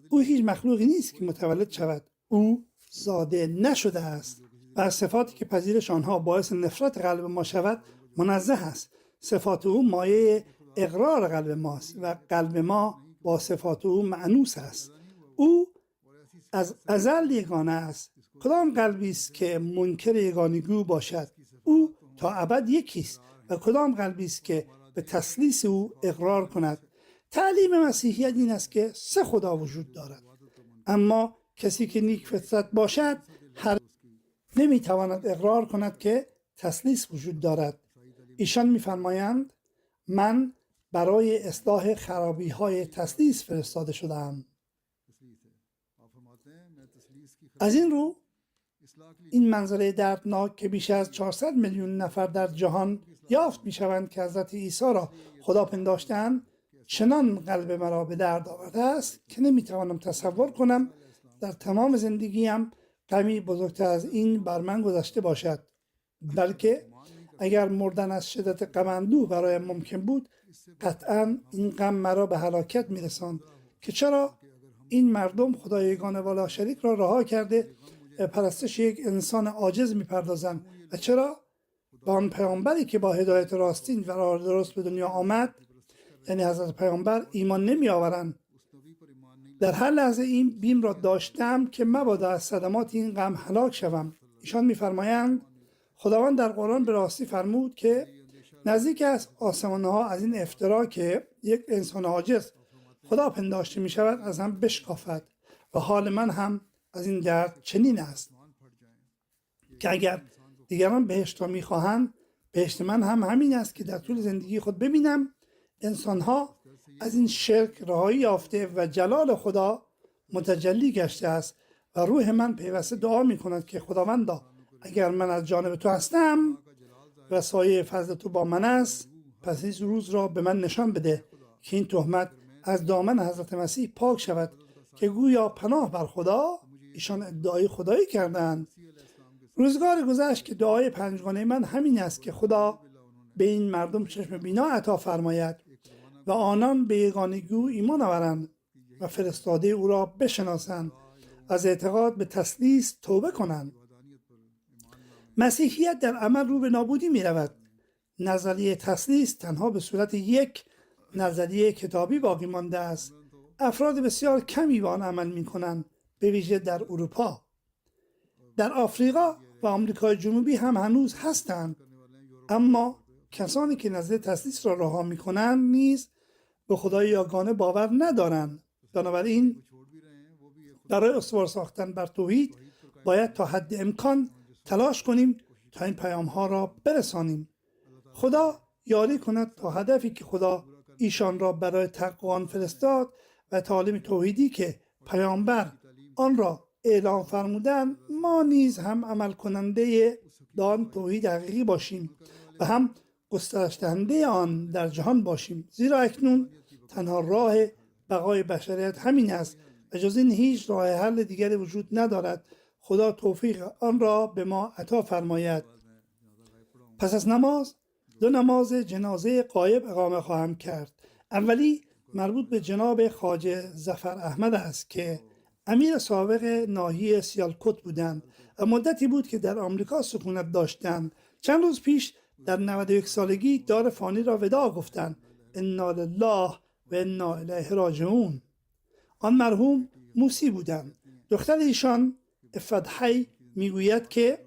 او هیچ مخلوقی نیست که متولد شود. او زاده نشده است و از صفاتی که پذیرش آنها باعث نفرت قلب ما شود منزه است. صفات او مایه اقرار قلب ماست و قلب ما با صفات او مأنوس است. او از ازل یگانه است. کدام قلبی است که منکر یگانگی باشد؟ او تا ابد یکی است. و کدام قلبی است که به تثلیث او اقرار کند؟ تعلیم مسیحیت این است که 3 خدا وجود دارد، اما کسی که نیک فطرت باشد هر نمیتواند اقرار کند که تثلیث وجود دارد. ایشان میفرمایند من برای اصلاح خرابی های تثلیث فرستاده شدم. از این رو این منظره دردناک که بیش از 400 میلیون نفر در جهان یافت میشوند که حضرت عیسی را خدا پنداشتند چنان قلب مرا به درد آورده است که نمیتوانم تصور کنم در تمام زندگیم غمی بزرگتر از این بر من گذشته باشد. بلکه اگر مردن از شدت غم اندوه برایم ممکن بود قطعا این غم مرا به هلاکت میرساند که چرا این مردم خدای یگانه و لا شریک را رها کرده به پرستش یک انسان عاجز میپردازند و چرا به آن پیامبری که با هدایت راستین و راه درست به دنیا آمد یعنی حضرت پیامبر ایمان نمی آورند. در هر لحظه این بیم را داشتم که مبادا از صدمات این غم هلاک شوم. ایشان میفرمایند خداوند در قرآن به راستی فرمود که نزدیک است آسمانها از این افترا که یک انسان عاجز خدا پنداشته می شود از هم بشکافد و حال من هم از این درد چنین است که اگر دیگران بهشت را می خواهند بهشت من هم همین است که در طول زندگی خود ببینم انسانها از این شرک رهایی یافته و جلال خدا متجلی گشته است و روح من پیوسته دعا می کند که خداوندا اگر من از جانب تو هستم و سایه فضل تو با من است پس این روز را به من نشان بده که این تهمت از دامن حضرت مسیح پاک شود که گویا پناه بر خدا ایشان ادعای خدایی کردند. روزگار گذشت که دعای پنجگانه من همین است که خدا به این مردم چشم بینا عطا فرماید و آنان به یگانگی او ایمان آورند و فرستاده او را بشناسند، از اعتقاد به تثلیث توبه کنند. مسیحیت در عمل رو به نابودی می رود. نظریه تثلیث تنها به صورت یک نظریه کتابی باقی مانده است. افراد بسیار کمی به آن عمل می کنند، به ویژه در اروپا. در آفریقا و آمریکای جنوبی هم هنوز هستند، اما کسانی که نظریه تثلیث را رها می کنند نیز به خدای یگانه باور ندارند. بنابراین برای استوار ساختن بر توحید باید تا حد امکان تلاش کنیم تا این پیام ها را برسانیم. خدا یاری کند تا هدفی که خدا ایشان را برای تقوان فرستاد و تعالیم توحیدی که پیامبر آن را اعلام فرمودند ما نیز هم عمل کننده دان توحید حقیقی باشیم و هم گسترش دهنده آن در جهان باشیم، زیرا اکنون تنها راه بقای بشریت همین است و جز این هیچ راه حل دیگری وجود ندارد. خدا توفیق آن را به ما عطا فرماید. پس از نماز 2 نماز جنازه غایب اقامه خواهم کرد. اولی مربوط به جناب خواجه ظفر احمد است که امیر سابق ناحیه سیالکوت بودند و مدتی بود که در آمریکا سکونت داشتند. چند روز پیش در 91 سالگی دار فانی را وداع گفتند. انا لله و انا الیه راجعون. آن مرحوم موسی بودند. دختر ایشان فتحی میگوید که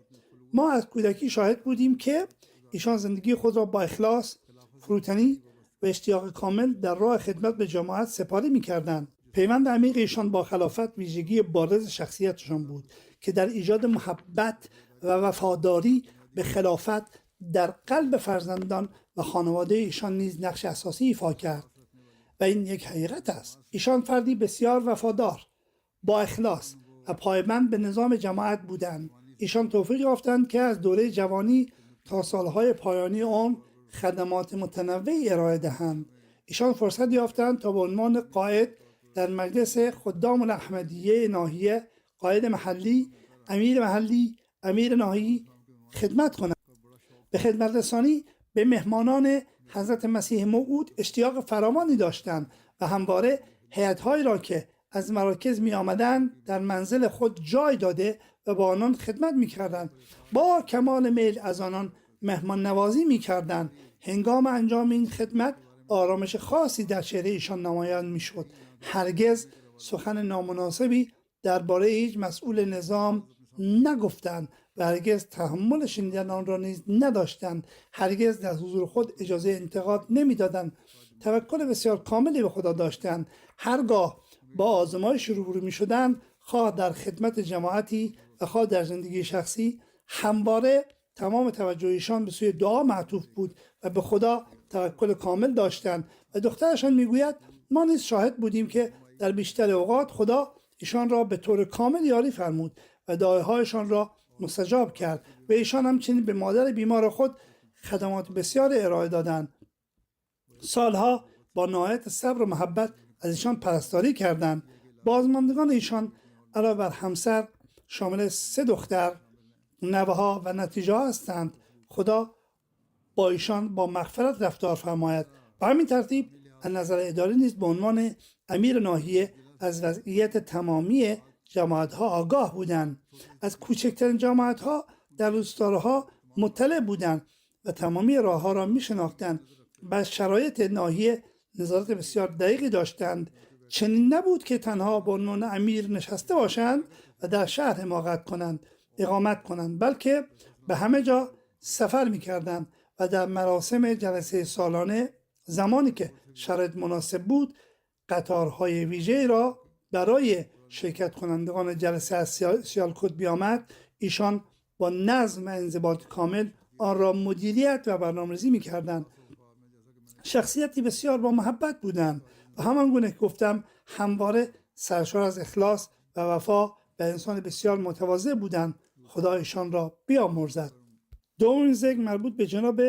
ما از کودکی شاهد بودیم که ایشان زندگی خود را با اخلاص، فروتنی و اشتیاق کامل در راه خدمت به جماعت سپاری می‌کردند. پیوند عمیق ایشان با خلافت ویژگی بارز شخصیتشان بود که در ایجاد محبت و وفاداری به خلافت در قلب فرزندان و خانواده ایشان نیز نقش اساسی ایفا کرد و این یک حقیقت است. ایشان فردی بسیار وفادار، با اخلاص و پایبند به نظام جماعت بودند. ایشان توفیق یافتند که از دوره جوانی تا سالهای پایانی عمر خدمات متنوعی ارائه دهند. ایشان فرصت یافتند تا به عنوان قائد در مجلس خدام الاحمدیه ناحیه، قائد محلی، امیر ناحیه خدمت کنند. به خدمت رسانی به مهمانان حضرت مسیح موعود اشتیاق فراوانی داشتند و همواره هیئت‌هایی را که از مراکز می آمدند در منزل خود جای داده و با آنان خدمت می کردند. با کمال میل از آنان مهمان نوازی می کردند. هنگام انجام این خدمت آرامش خاصی در چهره ایشان نمایان می شد. هرگز سخن نامناسبی درباره هیچ مسئول نظام نگفتند و هرگز تحمل شنیدن آن را نیز نداشتند. هرگز در حضور خود اجازه انتقاد نمیدادند. توکل بسیار کاملی به خدا داشتند. هرگاه با آزمایش روبرو می شدند، خواه در خدمت جماعتی و خواه در زندگی شخصی، همواره تمام توجهشان به سوی دعا معطوف بود و به خدا توکل کامل داشتند. و دخترشان میگوید ما نیز شاهد بودیم که در بیشتر اوقات خدا ایشان را به طور کامل یاری فرمود و دعایشان را مستجاب کرد و ایشان همچنین به مادر بیمار خود خدمات بسیار ارائه دادند. سالها با نهایت صبر و محبت از ایشان پرستاری کردند. بازماندگان ایشان علاوه بر همسر شامل 3 دختر، نوه‌ها و نتیجه هستند. خدا با ایشان با مغفرت رفتار فرماید. به همین ترتیب از نظر اداری نیز به عنوان امیر ناحیه از وضعیت تمامی جماعت‌ها آگاه بودند. از کوچکترین جماعت‌ها در روستاها مطلع بودند و تمامی راه‌ها را می‌شناختند و از شرایط ناحیه نظارت بسیار دقیقی داشتند. چنین نبود که تنها به عنوان امیر نشسته باشند و در شهر اقامت کنند، بلکه به همه جا سفر می‌کردند و در مراسم جلسه سالانه زمانی که شرایط مناسب بود قطارهای ویژه را برای شرکت کنندگان جلسه از سیالکوت بیامد. ایشان با نظم و انضباط کامل آن را مدیریت و برنامه‌ریزی می‌کردند. شخصیتی بسیار با محبت بودند و همان گونه که گفتم همواره سرشار از اخلاص و وفا و انسان بسیار متواضع بودند. خدا ایشان را بیامرزد. دومین ذکر مربوط به جناب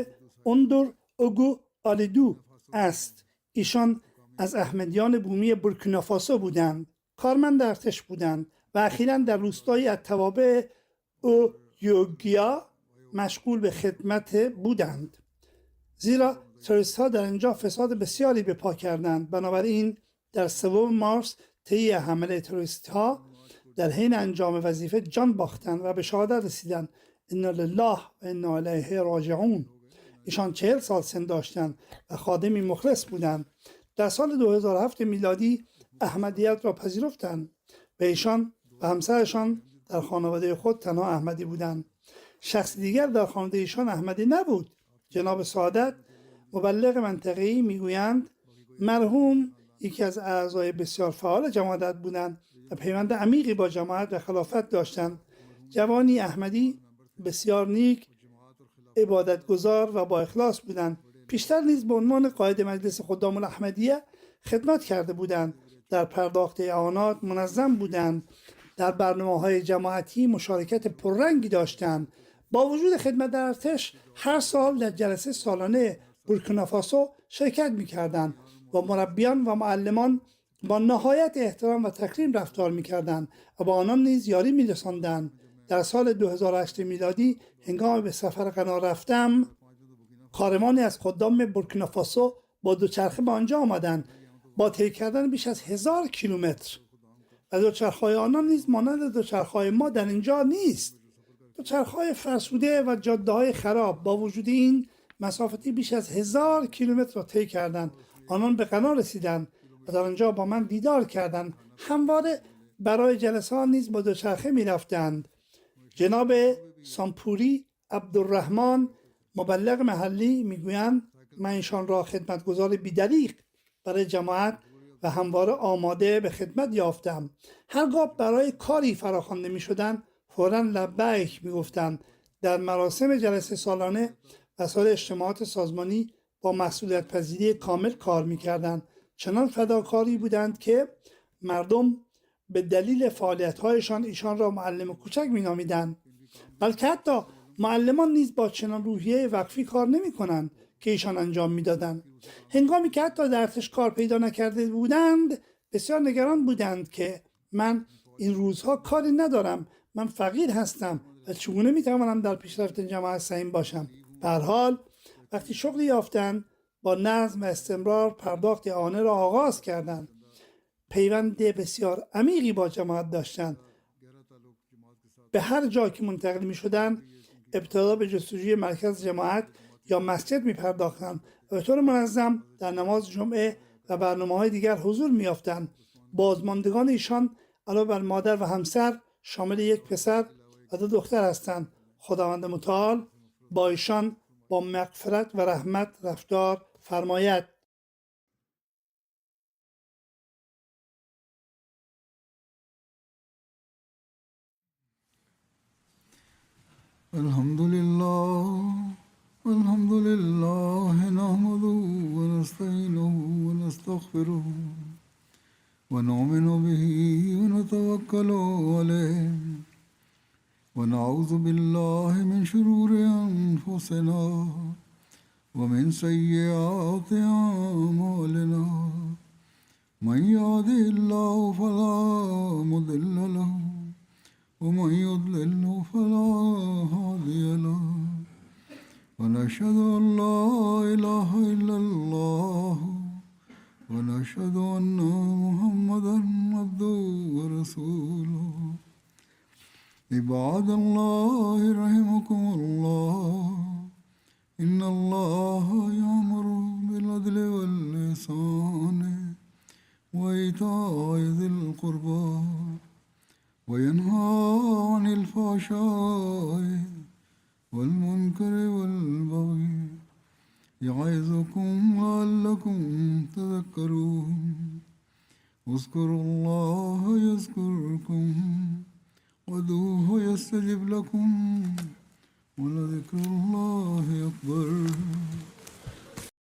اوندور اوگو آلیدو است. ایشان از احمدیان بومی بورکینافاسو بودند. کارمند ارتش بودند و اخیراً در روستایی از توابع اویوگیا مشغول به خدمت بودند، زیرا تروریست ها در اینجا فساد بسیاری به پا کردند. بنابراین در 3 مارس طی حمله تروریست ها در حین انجام وظیفه جان باختند و به شهادت رسیدند. انا لله و انا الیه راجعون. ایشان 40 سال سن داشتند و خادمی مخلص بودند. در سال 2007 میلادی احمدیت را پذیرفتند و ایشان و همسرشان در خانواده خود تنها احمدی بودند. شخص دیگر در خانواده ایشان احمدی نبود. جناب سعادت مبلغ منطقه‌ای میگویند مرحوم یکی از اعضای بسیار فعال جماعت بودند و پیوند عمیقی با جماعت و خلافت داشتند. جوانی احمدی بسیار نیک، عبادتگزار و با اخلاص بودند. پیشتر نیز به عنوان قائد مجلس خدام الاحمدیه خدمت کرده بودند. در پرداخت اعانات منظم بودند. در برنامه‌های جماعتی مشارکت پررنگی داشتند. با وجود خدمت در ارتش هر سال در جلسه سالانه بورکینافاسو شرکت می‌کردند و مربیان و معلمان با نهایت احترام و تکریم رفتار می‌کردند و با آنان نیز یاری می‌رساندند. در سال 2008 میلادی هنگام به سفر غنا رفتم، کاروانی از خدام بورکینافاسو با دوچرخه به آنجا آمدند با طی کردن بیش از 1000 کیلومتر و دوچرخه‌های آنان نیز مانند دوچرخه‌های ما در اینجا نیست. دوچرخه‌های فرسوده و جاده‌های خراب. با وجود این مسافتی بیش از 1000 کیلومتر را طی کردند. آنان به غنا رسیدند و در آنجا با من دیدار کردند. همواره برای جلسه ها نیز با دوچرخه می رفتند. جناب سامپوری عبدالرحمن مبلغ محلی میگویند من ایشان را خدمتگزار بی‌دریغ برای جماعت و همواره آماده به خدمت یافتم. هرگاه برای کاری فراخوانده می شدند فوراً لبیک می گفتند. در مراسم جلسه سالانه و سایر اجتماعات سازمانی با مسئولیت پذیری کامل کار می کردند. چنان فداکاری بودند که مردم به دلیل فعالیت‌هایشان ایشان را معلم کوچک می‌نامیدند. بلکه حتی معلمان نیز با چنان روحیه وقفی کار نمی‌کنند که ایشان انجام می‌دادند. هنگامی که حتی در ارتش کار پیدا نکرده بودند بسیار نگران بودند که من این روزها کاری ندارم، من فقیر هستم و چگونه می‌توانم در پیشرفت جماعت سهیم باشم. به هر حال وقتی شغلی یافتند با نظم و استمرار پرداخت اعانه را آغاز کردند. پیوند بسیار عمیقی با جماعت داشتند. به هر جا که منتقل می شدند ابتدا به جستجوی مرکز جماعت یا مسجد می پرداختند و به طور منظم در نماز جمعه و برنامه‌های دیگر حضور می یافتند. بازماندگان ایشان علاوه بر مادر و همسر شامل یک پسر و 2 دختر هستند. خداوند متعال با ایشان با مغفرت و رحمت رفتار فرماید. الحمد لله نحمده ونستعينه ونستغفره ونؤمن به ونتوكل عليه ونعوذ بالله من شرور أنفسنا ومن سيئات أعمالنا من يهده الله فلا مضل له ومن يضلل فلا هادي له ونشهد أن لا إله إلا الله ونشهد أن محمدا عبده ورسوله عباد الله رحمكم الله إن الله يأمر بالعدل والإحسان وإيتاء ذي القربى وينهى عن الفحشاء والمنكر والبغي يعظكم لعلكم تذكرون اذكروا الله يذكركم وادعوه يستجب لكم ولذكر الله أكبر